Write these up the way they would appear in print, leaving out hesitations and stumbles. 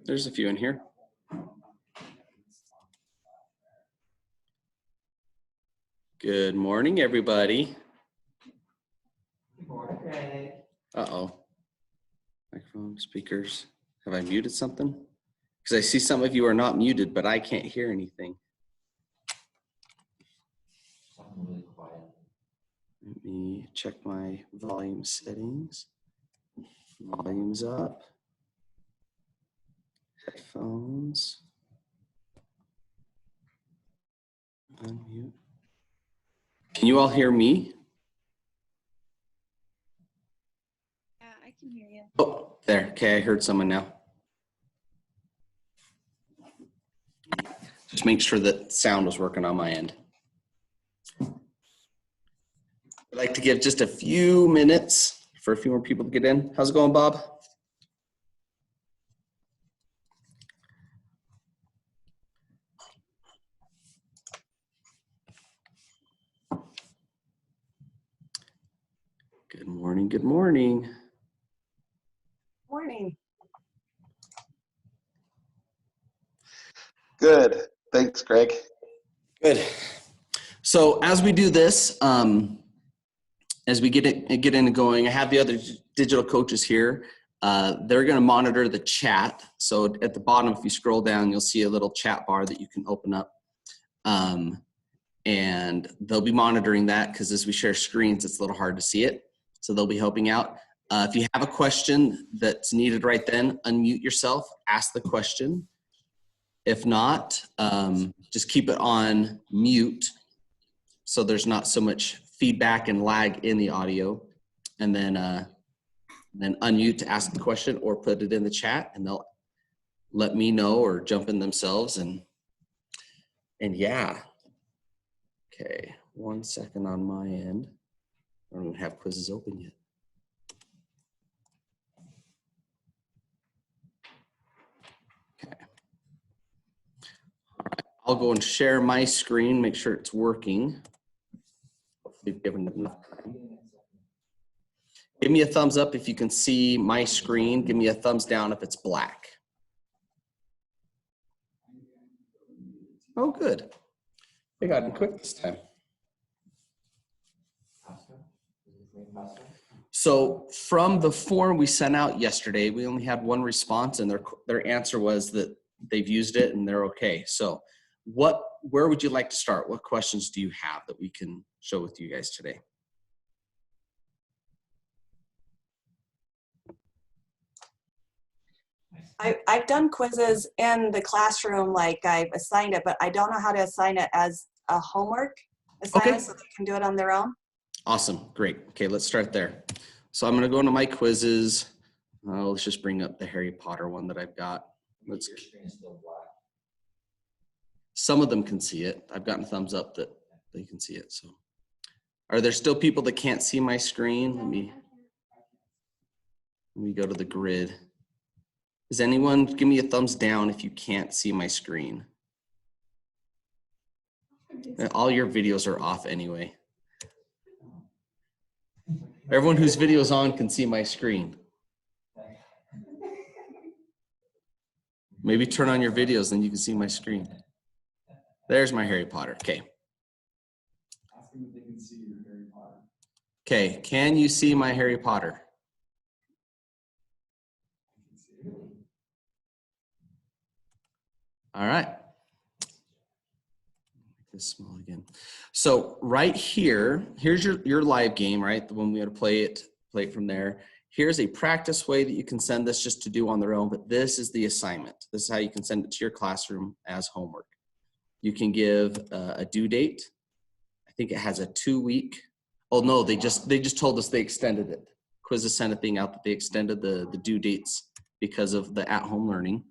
There's a few in here. Good morning, everybody. Good morning, Greg. Uh-oh. Microphone, speakers. Have I muted something? Because I see some of you are not muted, but I can't hear anything. I'm really quiet. Let me check my volume settings. Volume's up. Headphones. Unmute. Can you all hear me? Yeah, I can hear you. Oh, there. Okay, I heard someone now. Just make sure that sound was working on my end. I'd like to give just a few minutes for a few more people to get in. How's it going, Bob? Good morning, good morning. Morning. Good. Thanks, Greg. Good. So as we do this, as we get into going, I have the other digital coaches here. They're going to monitor the chat. So at the bottom, if you scroll down, you'll see a little chat bar that you can open up. And they'll be monitoring that because as we share screens, it's a little hard to see it. So they'll be helping out. If you have a question that's needed right then, unmute yourself, ask the question. If not, just keep it on mute so there's not so much feedback and lag in the audio. And then unmute to ask the question or put it in the chat and they'll let me know or jump in themselves and yeah. Okay, 1 second on my end. I don't even have quizzes open yet. Okay. All right, I'll go and share my screen, make sure it's working. Hopefully you've given it enough time. Give me a thumbs up if you can see my screen. Give me a thumbs down if it's black. Oh, good. They got it quick this time. So from the form we sent out yesterday, we only had one response and their answer was that they've used it and they're okay. So where would you like to start? What questions do you have that we can show with you guys today? I've done quizzes in the classroom, like I've assigned it, but I don't know how to assign it as a homework assignment so they can do it on their own. Awesome, great. Okay, let's start there. So I'm gonna go into my quizzes. Let's just bring up the Harry Potter one that I've got. Your screen is still black. Some of them can see it. I've gotten thumbs up that they can see it. So are there still people that can't see my screen? Let me go to the grid. Does anyone give me a thumbs down if you can't see my screen? All your videos are off anyway. Everyone whose video is on can see my screen. Maybe turn on your videos, then you can see my screen. There's my Harry Potter. Okay. Ask them if they can see your Harry Potter. Okay, can you see my Harry Potter? All right. Make this small again. So right here, here's your live game, right? The one we had to play it from there. Here's a practice way that you can send this just to do on their own, but this is the assignment. This is how you can send it to your classroom as homework. You can give a due date. I think it has a 2-week. Oh no, they just told us they extended it. Quizizz sent a thing out that they extended the due dates because of the at-home learning.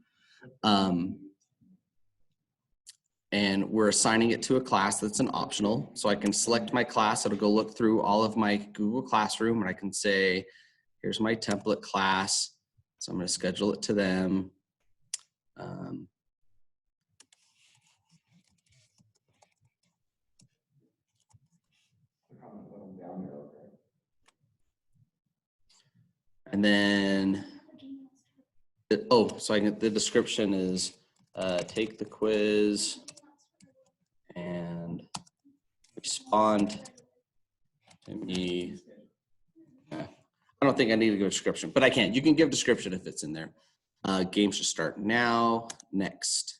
And we're assigning it to a class that's an optional. So I can select my class. It'll go look through all of my Google Classroom and I can say, here's my template class. So I'm going to schedule it to them. And then Oh, so the description is take the quiz and respond to me. I don't think I need to give a description, but I can. You can give description if it's in there. Game should start now. Next.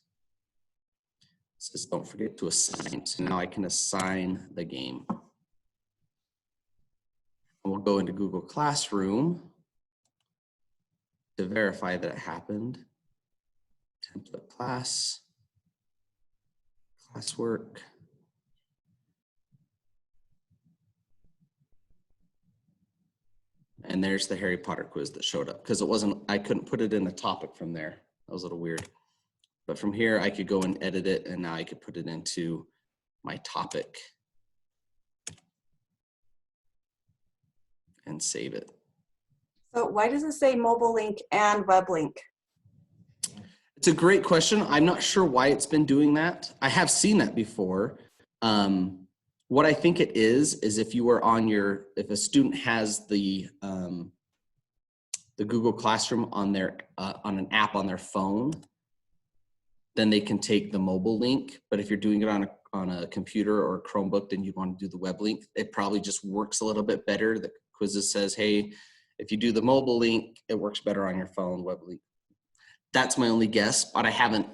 It says don't forget to assign. So now I can assign the game. We'll go into Google Classroom to verify that it happened. Template class, classwork. And there's the Harry Potter quiz that showed up because I couldn't put it in a topic from there. That was a little weird. But from here, I could go and edit it, and now I could put it into my topic and save it. So why does it say mobile link and web link? It's a great question. I'm not sure why it's been doing that. I have seen that before. What I think it is if you were on if a student has the Google Classroom on on an app on their phone, then they can take the mobile link. But if you're doing it on a computer or a Chromebook, then you'd want to do the web link. It probably just works a little bit better. The Quizizz says, hey, if you do the mobile link, it works better on your phone, web link. That's my only guess, but I haven't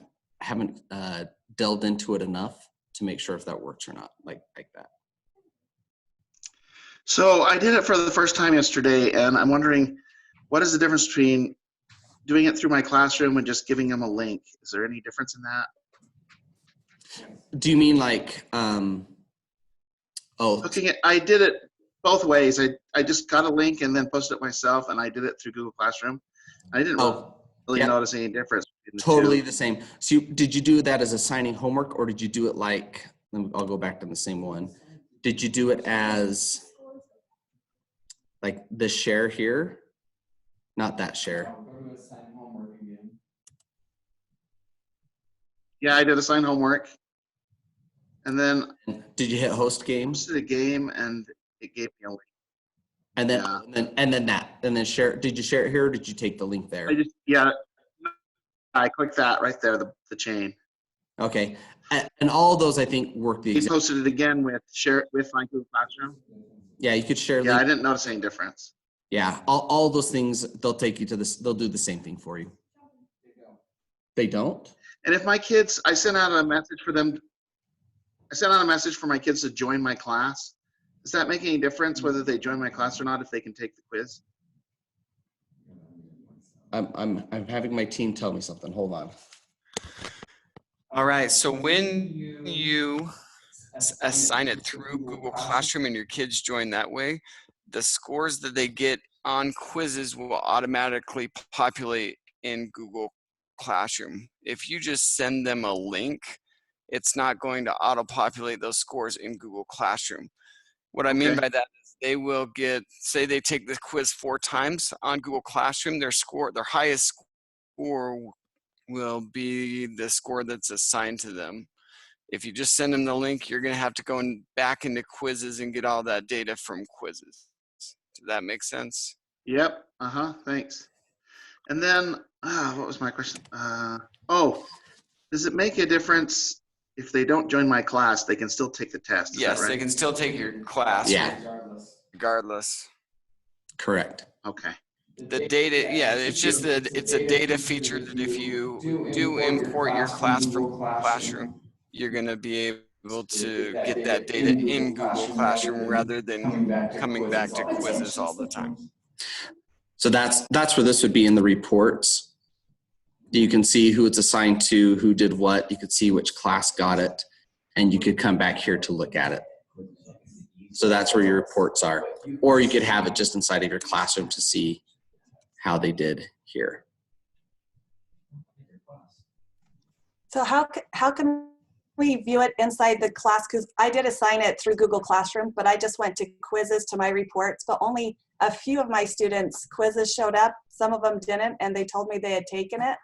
delved into it enough to make sure if that works or not, like that. So I did it for the first time yesterday, and I'm wondering, what is the difference between doing it through my classroom and just giving them a link? Is there any difference in that? Do you mean like, I did it both ways. I just got a link and then posted it myself, and I did it through Google Classroom. I didn't really notice any difference. Totally the same. So did you do that as assigning homework, or did you do it like, I'll go back to the same one. Did you do it as like the share here? Not that share. Go to assign homework again. Yeah, I did assign homework. And then Did you hit host game? posted a game, and it gave me a link. And then share. Did you share it here, or did you take the link there? I clicked that right there, the chain. Okay, and all those I think work the He exact. posted it again with my Google Classroom. Yeah, you could share. Yeah, I link. didn't notice any difference. Yeah, all those things, they'll take you to this. They'll do the same thing for you. They don't. And if my kids, I sent out a message for my kids to join my class. Does that make any difference whether they join my class or not if they can take the quiz? I'm having my team tell me something. Hold on. All right, so when you assign it through Google Classroom and your kids join that way, the scores that they get on Quizizz will automatically populate in Google Classroom. If you just send them a link, it's not going to auto-populate those scores in Google Classroom. What I mean by that is they will get, say they take the quiz 4 times on Google Classroom, their highest score will be the score that's assigned to them. If you just send them the link, you're going to have to go back into Quizizz and get all that data from Quizizz. Does that make sense? Yep. Thanks. And then, what was my question? Does it make a difference if they don't join my class? They can still take the test. Is Yes, that right? they can still take your class. Yeah. Regardless. Correct. Okay. The data, yeah, it's just that it's a data feature that if you do import your class from Classroom, you're going to be able to get that data in Google Classroom rather than coming back to Quizizz all the time. So that's where this would be in the reports. You can see who it's assigned to, who did what. You could see which class got it, and you could come back here to look at it. So that's where your reports are. Or you could have it just inside of your classroom to see how they did here. So how can we view it inside the class? Because I did assign it through Google Classroom, but I just went to Quizizz to my reports, but only a few of my students' quizzes showed up. Some of them didn't, and they told me they had taken it.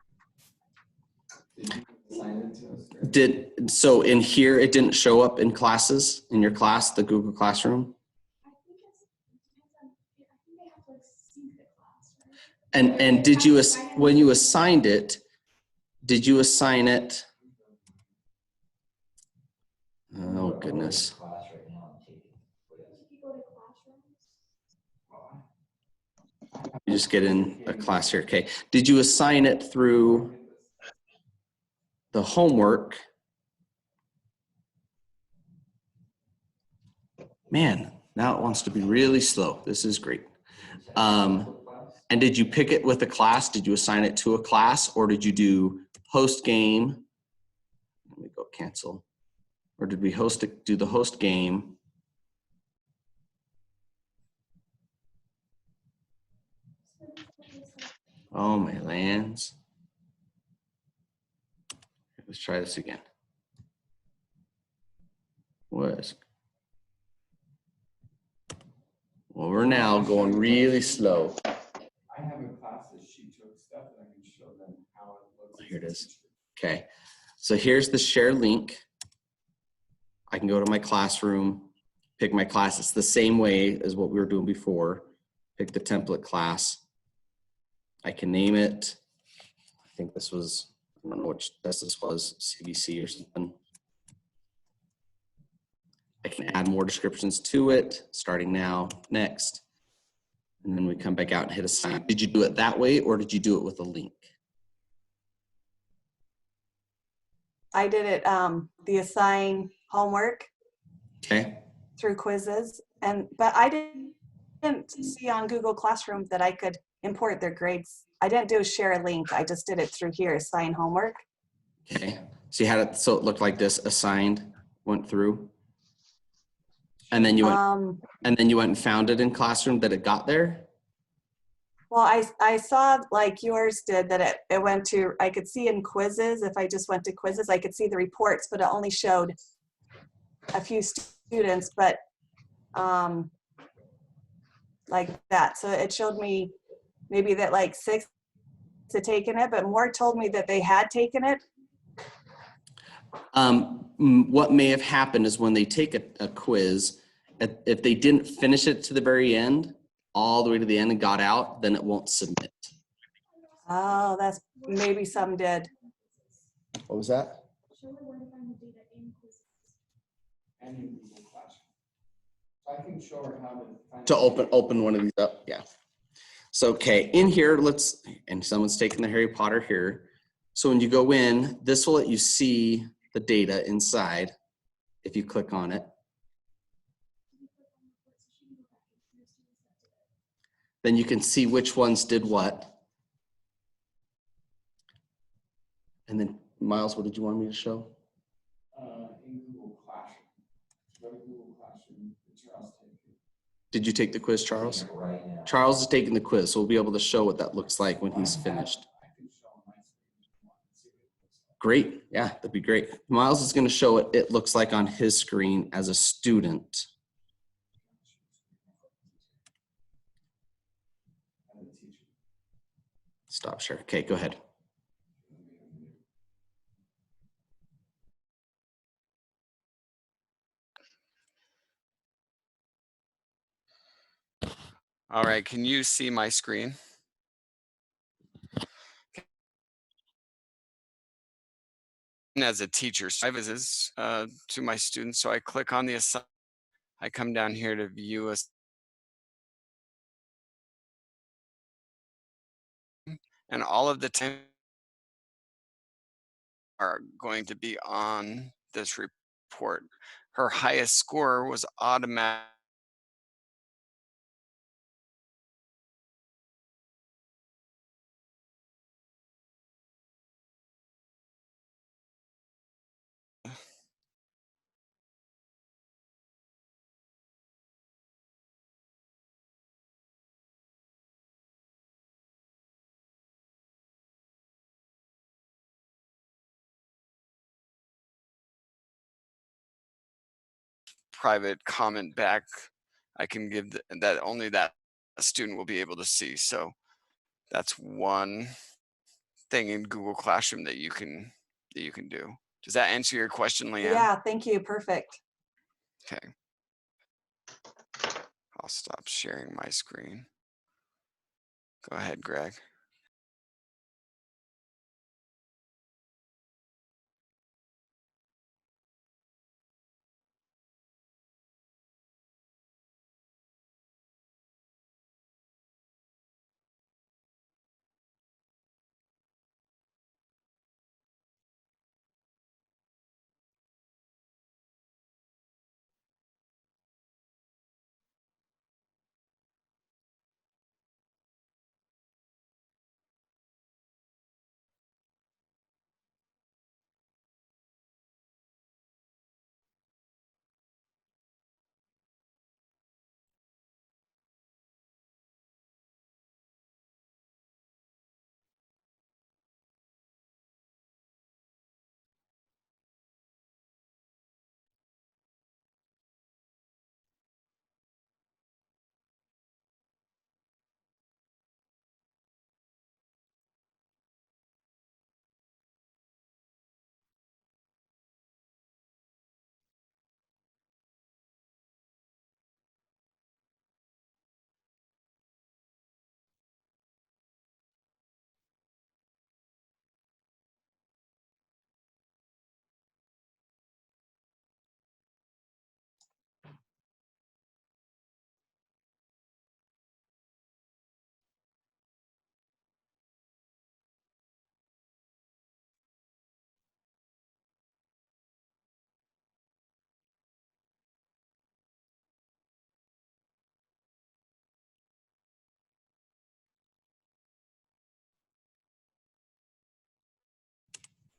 So in here, it didn't show up in classes, in your class, the Google Classroom? And did you, when you assigned it, did you assign it? Oh, goodness. You just get in a class here. Okay. Did you assign it through the homework? Man, now it wants to be really slow. This is great. And did you pick it with a class? Did you assign it to a class, or did you do host game? Let me go cancel. Or did we do the host game? Oh, my lands. Let's try this again. Well, we're now going really slow. I have a class that she took stuff and I can show them how it looks. Here it is. Okay. So here's the share link. I can go to my classroom, pick my class. It's the same way as what we were doing before. Pick the template class. I can name it. I think this was, I don't know which this was, CBC or something. I can add more descriptions to it, starting now, next. And then we come back out and hit assign. Did you do it that way, or did you do it with a link? I did it, the assign homework Okay. through Quizizz, but I didn't see on Google Classroom that I could import their grades. I didn't do a share a link. I just did it through here, assign homework. Okay. So you had it so it looked like this, assigned, went through. And then you went and found it in Classroom that it got there? Well, I saw like yours did that it went to, I could see in Quizizz, if I just went to Quizizz, I could see the reports, but it only showed a few students, but like that. So it showed me maybe that like 6 had taken it, but more told me that they had taken it. What may have happened is when they take a quiz, if they didn't finish it to the very end, all the way to the end and got out, then it won't submit. Oh, that's maybe some did. What was that? And in Google Classroom. So I can show her how to find To open one of these up, yeah. So, okay, in here, and someone's taking the Harry Potter here. So when you go in, this will let you see the data inside if you click on it. Then you can see which ones did what. And then, Miles, what did you want me to show? in Google Classroom. Go to Google Classroom, it's Charles taking. Did you take the quiz, Charles? Charles is taking the quiz, so we'll be able to show what that looks like when he's finished. I can show my screen if you want to see what it looks like. Great, yeah, that'd be great. Miles is gonna show what it looks like on his screen as a student. As a teacher. Stop share, okay, go ahead. All right, can you see my screen? As a teacher, so I have this to my students. So I click on the assign. I come down here to view a, and all of the 10 are going to be on this report. Her highest score was automatic. Private comment back. I can give that only that a student will be able to see. So that's one thing in Google Classroom that you can do. Does that answer your question, Leanne? Yeah, thank you. Perfect. Okay. I'll stop sharing my screen. Go ahead, Greg.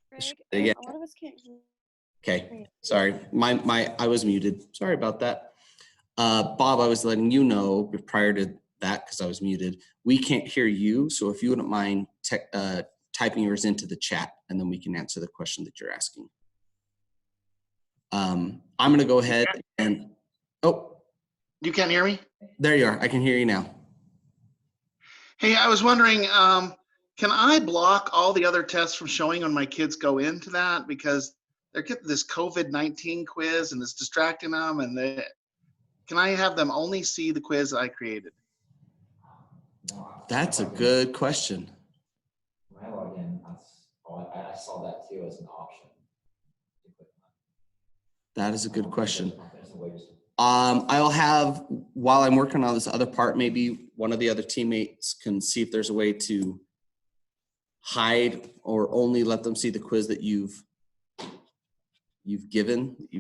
Greg, Again. a lot of us can't hear. Okay, sorry, I was muted. Sorry about that. Bob, I was letting you know prior to that because I was muted. We can't hear you, so if you wouldn't mind typing yours into the chat, and then we can answer the question that you're asking. I'm going to go ahead and You can't hear me? there you are. I can hear you now. Hey, I was wondering, can I block all the other tests from showing when my kids go into that? Because they're getting this COVID-19 quiz and it's distracting them. And can I have them only see the quiz I created? That's a good question. When I log in, I saw that too as an option. That is a good question. I'll have, while I'm working on this other part, maybe one of the other teammates can see if there's a way to hide or only let them see the quiz that you've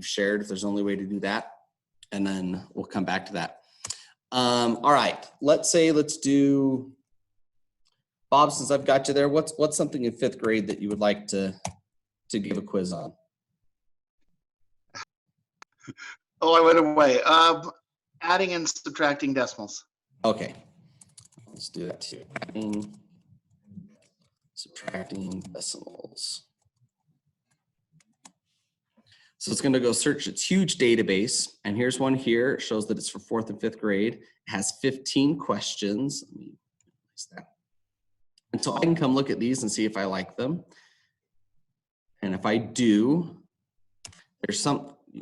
shared, if there's only way to do that. And then we'll come back to that. All right, let's do, Bob, since I've got you there, what's something in 5th grade that you would like to give a quiz on? Oh, I went away. Adding and subtracting decimals. Okay, let's do that too. Adding, subtracting decimals. So it's going to go search its huge database, and here's one here. It shows that it's for 4th and 5th grade. It has 15 questions. Let me place that. And so I can come look at these and see if I like them. And if I do,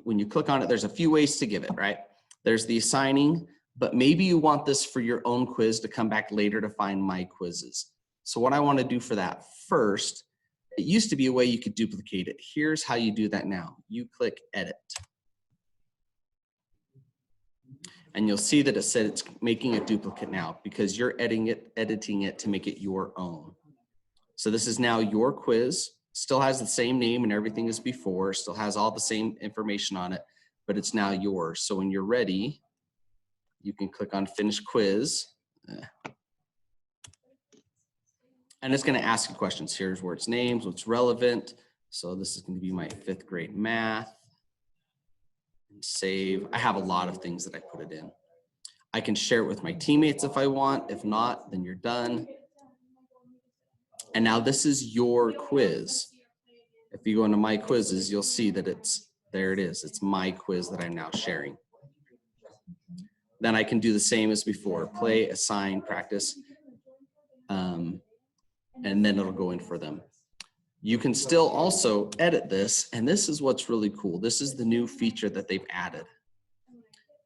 when you click on it, there's a few ways to give it, right? There's the assigning, but maybe you want this for your own quiz to come back later to find my quizzes. So what I want to do for that first, it used to be a way you could duplicate it. Here's how you do that now. You click edit. And you'll see that it said it's making a duplicate now because you're editing it to make it your own. So this is now your quiz. Still has the same name and everything as before, still has all the same information on it, but it's now yours. So when you're ready, you can click on finish quiz. And it's going to ask you questions. Here's where it's names, what's relevant. So this is going to be my 5th grade math. And save. I have a lot of things that I put it in. I can share it with my teammates if I want. If not, then you're done. And now this is your quiz. If you go into my quizzes, you'll see that there it is. It's my quiz that I'm now sharing. Then I can do the same as before, play, assign, practice, and then it'll go in for them. You can still also edit this, and this is what's really cool. This is the new feature that they've added,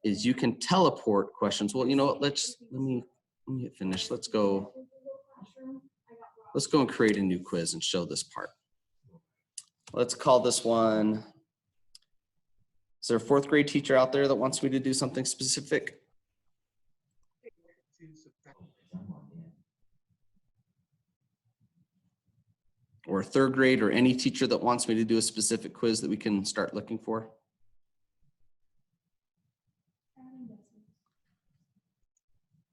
is you can teleport questions. Well, you know what, let me get finished. Let's go let's go and create a new quiz and show this part. Let's call this one, is there a 4th grade teacher out there that wants me to do something specific? Or 3rd grade, or any teacher that wants me to do a specific quiz that we can start looking for?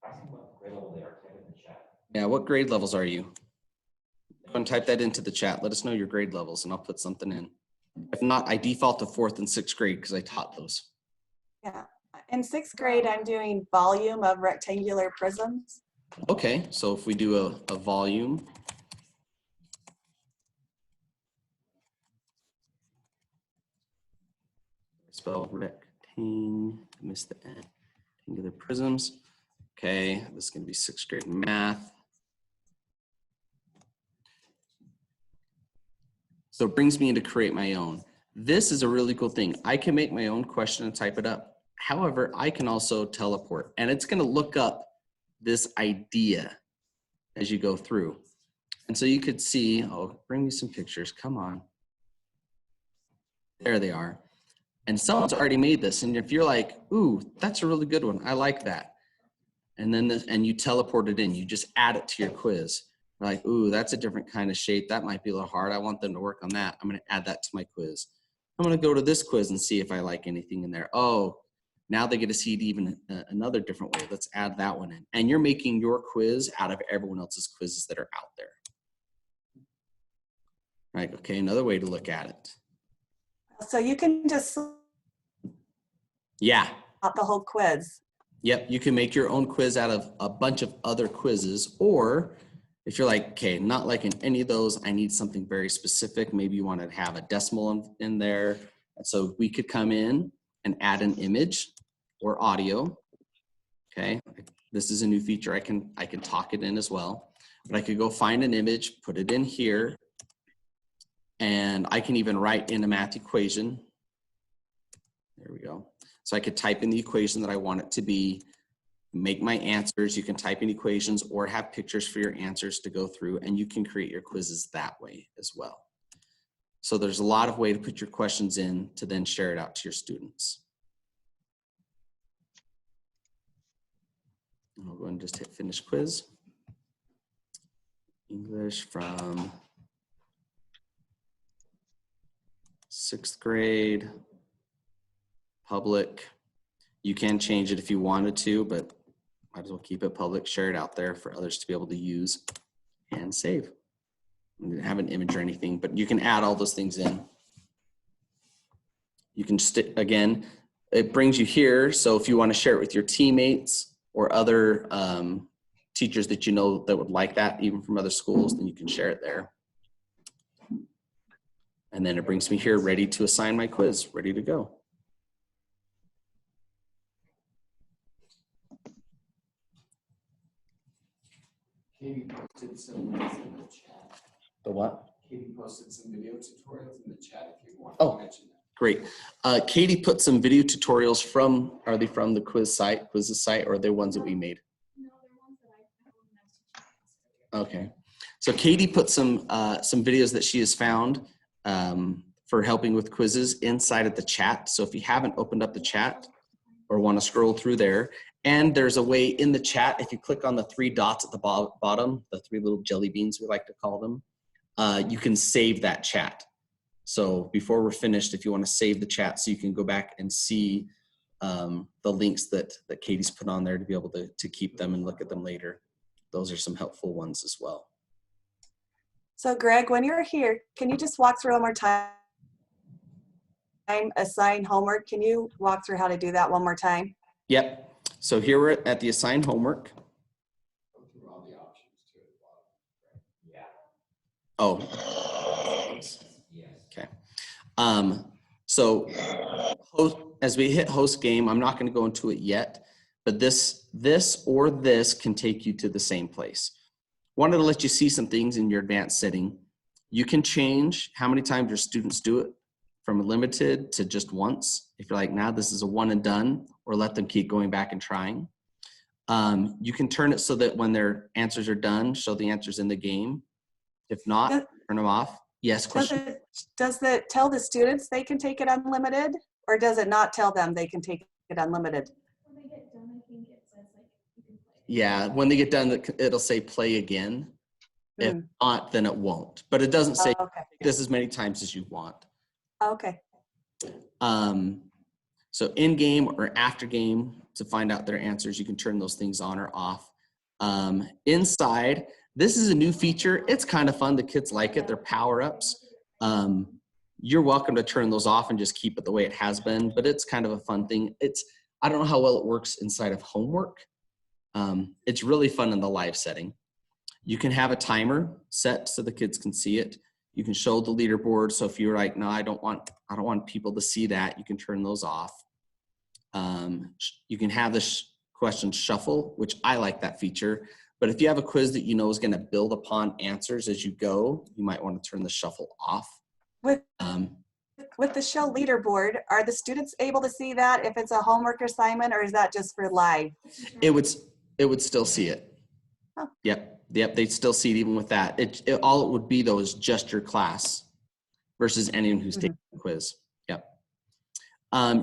What grade level they are, type it in the chat. Yeah, what grade levels are you? Go and type that into the chat. Let us know your grade levels and I'll put something in. If not, I default to 4th and 6th grade because I taught those. Yeah. In 6th grade, I'm doing volume of rectangular prisms. Okay, so if we do a volume. Spell rectangle, missed the N. Rectangular prisms. Okay, this is going to be 6th grade math. So it brings me in to create my own. This is a really cool thing. I can make my own question and type it up. However, I can also teleport, and it's going to look up this idea as you go through. And so you could see, oh, bring me some pictures. Come on. There they are. And someone's already made this. And if you're like, ooh, that's a really good one. I like that. And then and you teleport it in. You just add it to your quiz. You're like, ooh, that's a different kind of shape. That might be a little hard. I want them to work on that. I'm going to add that to my quiz. I'm going to go to this quiz and see if I like anything in there. Oh, now they get to see it even another different way. Let's add that one in. And you're making your quiz out of everyone else's quizzes that are out there. Right, okay, another way to look at it. So you can just Yeah. out the whole quiz. Yep, you can make your own quiz out of a bunch of other quizzes, or if you're like, okay, not liking any of those, I need something very specific. Maybe you want to have a decimal in there. And so we could come in and add an image or audio. Okay, this is a new feature. I can talk it in as well, but I could go find an image, put it in here, and I can even write in a math equation. There we go. So I could type in the equation that I want it to be, make my answers. You can type in equations or have pictures for your answers to go through, and you can create your quizzes that way as well. So there's a lot of way to put your questions in to then share it out to your students. I'll go and just hit finish quiz. English from 6th grade. Public. You can change it if you wanted to, but might as well keep it public, share it out there for others to be able to use and save. I didn't have an image or anything, but you can add all those things in. You can stick, again, it brings you here. So if you want to share it with your teammates or other teachers that you know that would like that, even from other schools, then you can share it there. And then it brings me here ready to assign my quiz, ready to go. Katie posted some links in the chat. The what? Katie posted some video tutorials in the chat if you want Oh. to mention that. Great. Katie put some video tutorials from, are they from the Quizizz site, or are they ones that we made? No, they're ones that I found when I was teaching. Okay. So Katie put some videos that she has found for helping with quizzes inside of the chat. So if you haven't opened up the chat or want to scroll through there, and there's a way in the chat, if you click on the 3 dots at the bottom, the 3 little jelly beans we like to call them, you can save that chat. So before we're finished, if you want to save the chat so you can go back and see the links that Katie's put on there to be able to keep them and look at them later. Those are some helpful ones as well. So Greg, when you're here, can you just walk through one more time? Assign homework. Can you walk through how to do that one more time? Yep. So here we're at the assigned homework. Go through all the options too at the bottom. Yeah. Oh. Yes. Okay. So as we hit host game, I'm not going to go into it yet, but this or this can take you to the same place. Wanted to let you see some things in your advanced setting. You can change how many times your students do it from limited to just once. If you're like, nah, this is a one and done, or let them keep going back and trying. You can turn it so that when their answers are done, show the answers in the game. If not, Does- turn them off. Yes, question. Does it tell the students they can take it unlimited, or does it not tell them they can take it unlimited? When they get done, I think it says like you can play. Yeah, when they get done, it'll say play again. If not, then it won't. But it doesn't say Okay. this as many times as you want. Okay. So in game or after game, to find out their answers, you can turn those things on or off. Inside, this is a new feature. It's kind of fun. The kids like it. They're power-ups. You're welcome to turn those off and just keep it the way it has been, but it's kind of a fun thing. I don't know how well it works inside of homework. It's really fun in the live setting. You can have a timer set so the kids can see it. You can show the leaderboard. So if you're like, no, I don't want people to see that, you can turn those off. You can have the question shuffle, which I like that feature. But if you have a quiz that you know is going to build upon answers as you go, you might want to turn the shuffle off. With the show leaderboard, are the students able to see that if it's a homework assignment, or is that just for live? It would still see it. Oh. Yep, they'd still see it even with that. All it would be though is just your class versus anyone who's taking the quiz. Yep.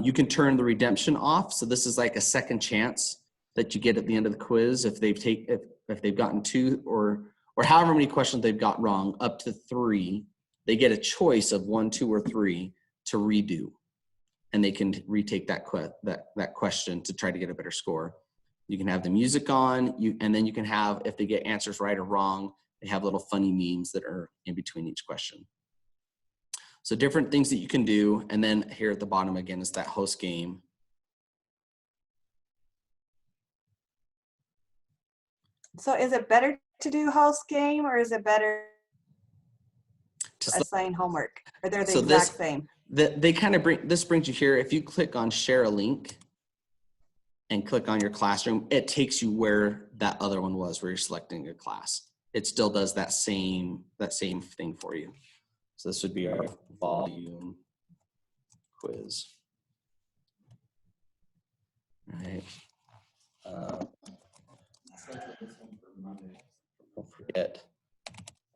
You can turn the redemption off. So this is like a second chance that you get at the end of the quiz if they've gotten 2 or however many questions they've got wrong, up to 3. They get a choice of 1, 2, or 3 to redo, and they can retake that question to try to get a better score. You can have the music on, and then you can have, if they get answers right or wrong, they have little funny memes that are in between each question. So different things that you can do, and then here at the bottom again is that host game. So is it better to do host game, or is it better Just assign homework? Or they're the So exact same? They kind of this brings you here. If you click on share a link and click on your classroom, it takes you where that other one was, where you're selecting your class. It still does that same thing for you. So this would be our volume quiz. Right. Don't forget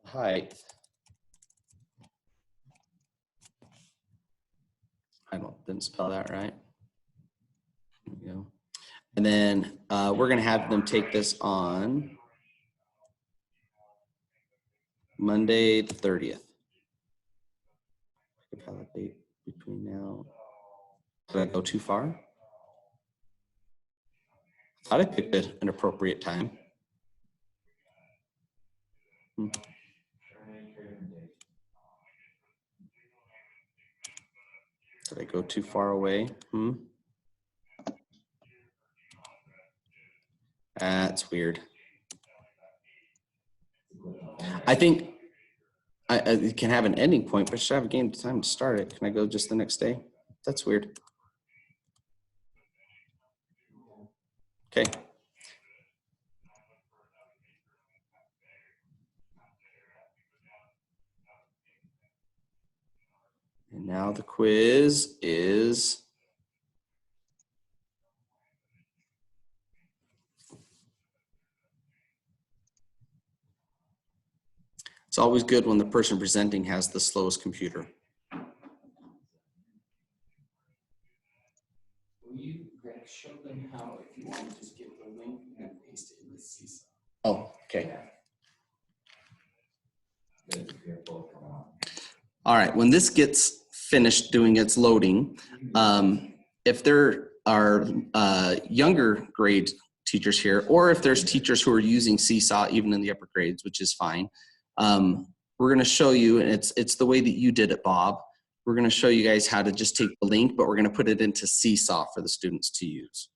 height. Didn't spell that right. There we go. And then we're going to have them take this on Monday the 30th. Date between now. Did I go too far? I thought I picked an appropriate time. Did I go too far away? That's weird. I think I can have an ending point, but should have a game time to start it. Can I go just the next day? That's weird. Okay. And now the quiz is it's always good when the person presenting has the slowest computer. Will you, Greg, show them how, if you want to just get the link and paste it in the Quizizz? Oh, okay. All right, when this gets finished doing its loading, if there are younger grade teachers here, or if there's teachers who are using Seesaw even in the upper grades, which is fine, we're gonna show you, and it's the way that you did it, Bob. We're gonna show you guys how to just take the link, but we're gonna put it into Seesaw for the students to use.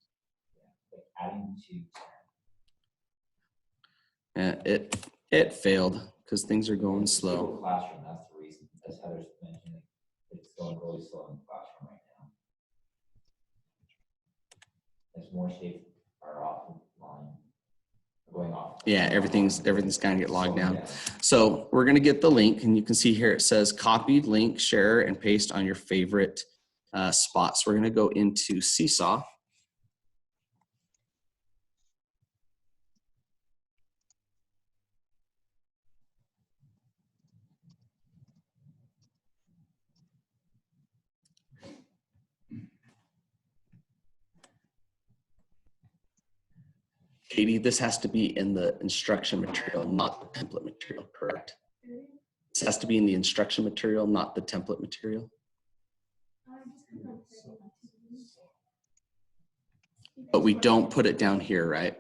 It failed because things are going slow. Classroom, that's the reason. As Heather's mentioning, it's going really slow in the classroom right now. As more shapes are offline, going off. Yeah, everything's kind of get logged down. So we're gonna get the link, and you can see here it says copy, link, share, and paste on your favorite spots. We're gonna go into Seesaw. Katie, this has to be in the instruction material, not the template material, correct? This has to be in the instruction material, not the template material. But we don't put it down here, right?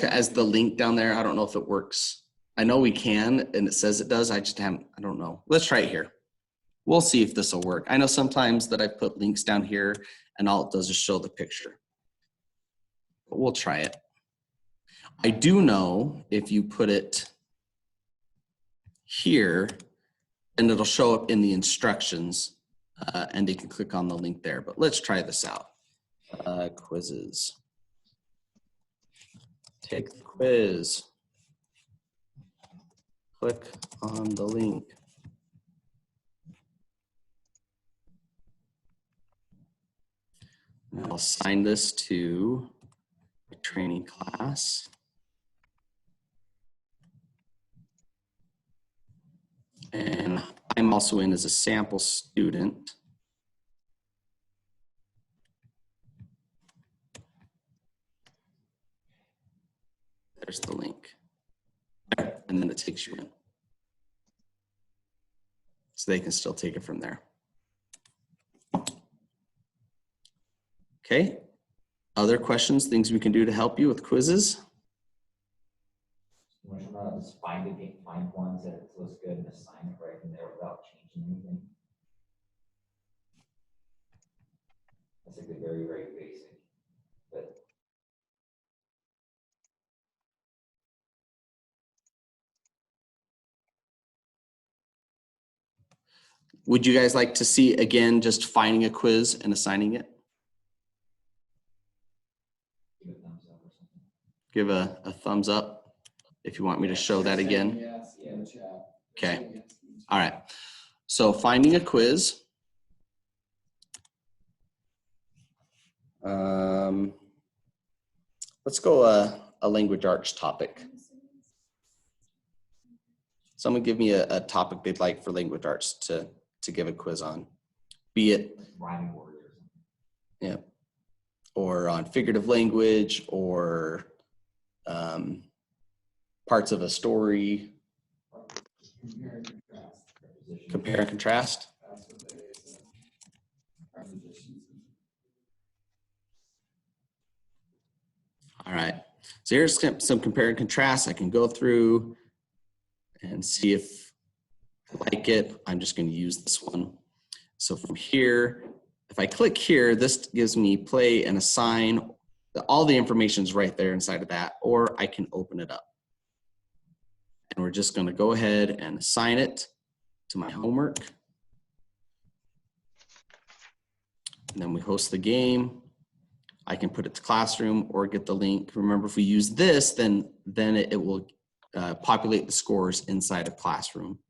As the link down there, I don't know if it works. I know we can, and it says it does. I just haven't, I don't know. Let's try it here. We'll see if this will work. I know sometimes that I put links down here and all it does is show the picture. But we'll try it. I do know if you put it here, and it'll show up in the instructions, and they can click on the link there. But let's try this out. Quizizz. Take the quiz. Click on the link. I'll assign this to a training class. And I'm also in as a sample student. There's the link. And then it takes you in. So they can still take it from there. Okay. Other questions, things we can do to help you with Quizizz? Just find ones that looks good and assign it right in there without changing anything. That's like a very, very basic, but Would you guys like to see, again, just finding a quiz and assigning it? give it a thumbs up or something. Give a thumbs up if you want me to show that again. Yes, in the chat. Okay. All right. So finding a quiz. Let's go a language arts topic. Someone give me a topic they'd like for language arts to give a quiz on. Be it Rhyming words or something. yeah, or on figurative language, or parts of a story. Compare and contrast. Preposition. Compare and contrast. That's what they said. Prepositions. All right. So here's some compare and contrast. I can go through and see if I like it. I'm just going to use this one. So from here, if I click here, this gives me play and assign. All the information is right there inside of that, or I can open it up. And we're just going to go ahead and assign it to my homework. And then we host the game. I can put it to Classroom or get the link. Remember, if we use this, then it will populate the scores inside of Classroom.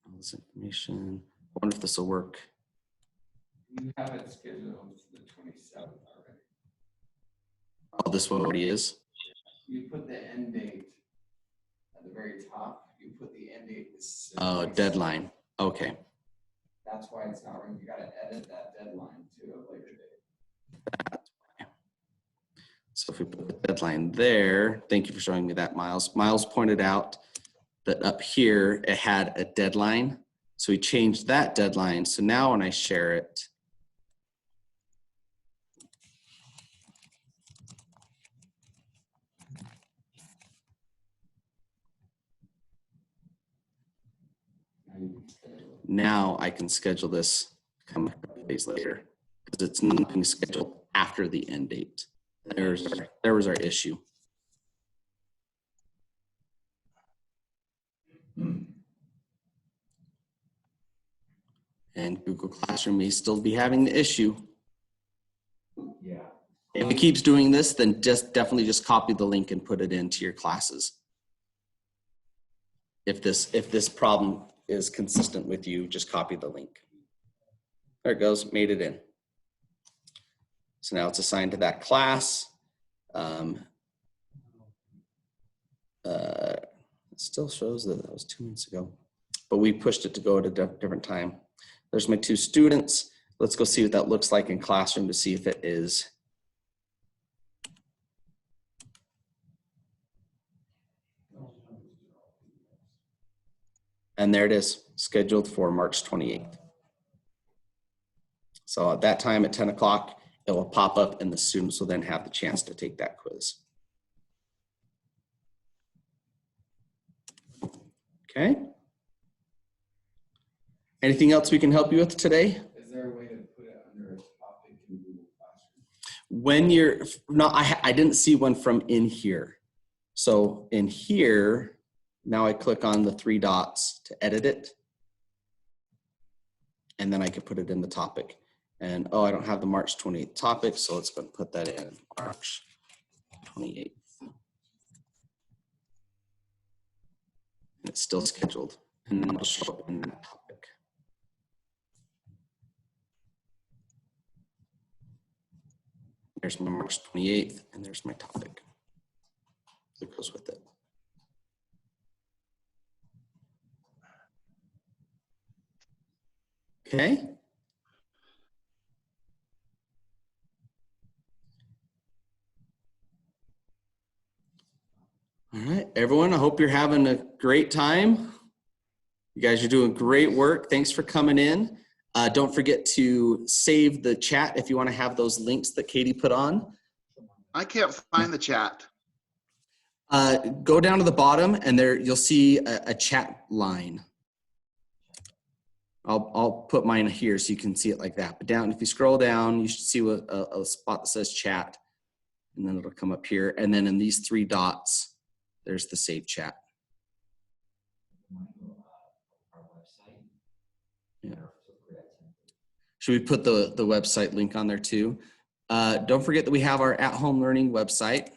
All this information. I wonder if this will work. You have it scheduled for the 27th already. Oh, this one already is. You put the end date at the very top. You put the end date. Is Oh, deadline. Okay. That's why it's not running. You got to edit that deadline to a later date. So if we put the deadline there, thank you for showing me that, Miles. Miles pointed out that up here, it had a deadline. So we changed that deadline. So now when I share it, now I can schedule this come a couple days later because it's not being scheduled after the end date. There was our issue. And Google Classroom may still be having the issue. Yeah. If it keeps doing this, then definitely just copy the link and put it into your classes. If this problem is consistent with you, just copy the link. There it goes, made it in. So now it's assigned to that class. It still shows that that was 2 minutes ago, but we pushed it to go at a different time. There's my 2 students. Let's go see what that looks like in classroom to see if it is. And there it is, scheduled for March 28th. So at that time at 10 o'clock, it will pop up and the students will then have the chance to take that quiz. Okay. Anything else we can help you with today? Is there a way to put it under a topic in Google Classroom? When you're, no, I didn't see one from in here. So in here, now I click on the 3 dots to edit it. And then I can put it in the topic. And oh, I don't have the March 28th topic, so let's go and put that in March 28th. And it's still scheduled. And then it'll show up in that topic. There's my March 28th, and there's my topic that goes with it. Okay. All right, everyone, I hope you're having a great time. You guys are doing great work. Thanks for coming in. Don't forget to save the chat if you want to have those links that Katie put on. I can't find the chat. Go down to the bottom and there you'll see a chat line. I'll put mine here so you can see it like that. But down, if you scroll down, you should see a spot that says chat, and then it'll come up here. And then in these 3 dots, there's the save chat. Yeah. Should we put the website link on there too? Don't forget that we have our at-home learning website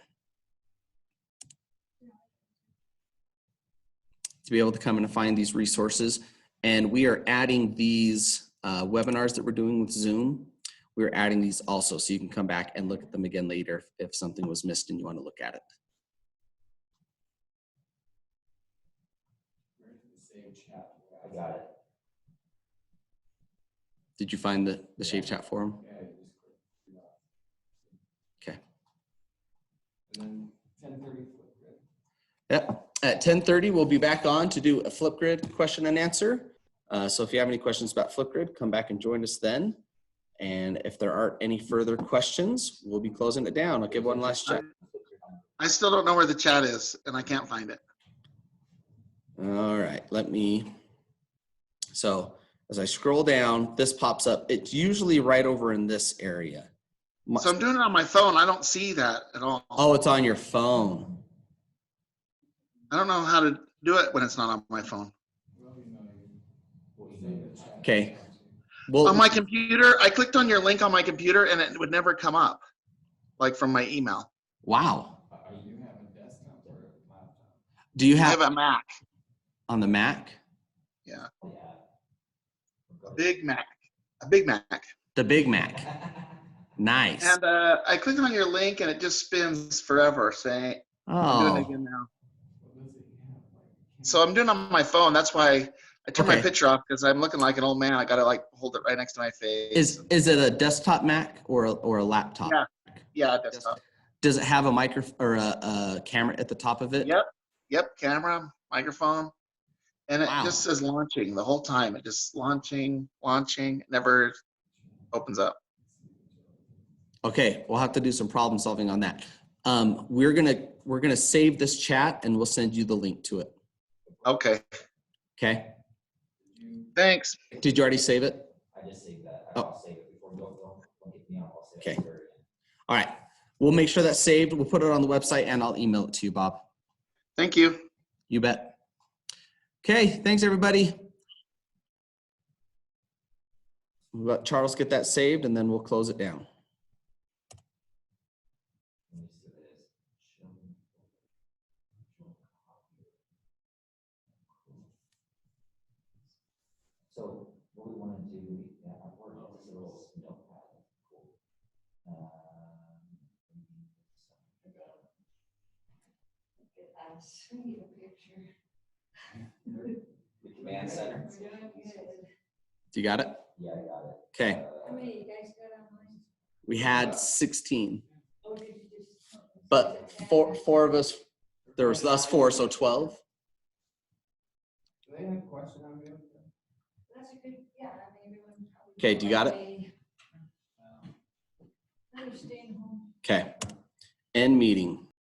to be able to come in and find these resources. And we are adding these webinars that we're doing with Zoom. We're adding these also, so you can come back and look at them again later if something was missed and you want to look at it. Where's the save chat? I got it. Did you find the Shave Chat forum? Yeah, you just click 3 dots. Okay. And then 10:30 Flipgrid. Yep. At 10:30, we'll be back on to do a Flipgrid question and answer. So if you have any questions about Flipgrid, come back and join us then. And if there aren't any further questions, we'll be closing it down. I'll give one last check. I still don't know where the chat is, and I can't find it. All right, so as I scroll down, this pops up. It's usually right over in this area. So I'm doing it on my phone. I don't see that at all. Oh, it's on your phone. I don't know how to do it when it's not on my phone. Okay. Well, On my computer, I clicked on your link on my computer and it would never come up, like from my email. wow. You have a desktop or a laptop? Do you I have have a Mac, on the Mac? yeah, Yeah. a Big Mac, a Big Mac. The Big Mac. Nice. And I clicked on your link and it just spins forever saying, I'm doing it Oh, again now. What does it have? Like, So I'm doing it on my phone. That's why I turned my Okay. picture off because I'm looking like an old man. I got to like hold it right next to my face. is it a desktop Mac or a laptop? Yeah. Yeah, desktop. Does it have a micro or a camera at the top of it? Yep, camera, microphone. And it Wow. just says launching the whole time. It just launching, never opens up. Okay, we'll have to do some problem solving on that. We're gonna save this chat and we'll send you the link to it. Okay, Okay. thanks. Did you already save it? I just saved that. Oh. I'll save it before we don't get me on. I'll save Okay. it later. All right. We'll make sure that's saved. We'll put it on the website and I'll email it to you, Bob. Thank you. You bet. Okay, thanks everybody. We'll let Charles get that saved and then we'll close it down. Let me see what it is. So what we want to do, yeah, I've worked on this little notepad. Cool. The command center. You got it? Yeah, I got it. Okay. We had 16. But four of us, there was us 4, so 12. Do they have a question on the other? That's a good, yeah, I mean, everyone. Okay, do you got it? They're staying home. Okay. End meeting.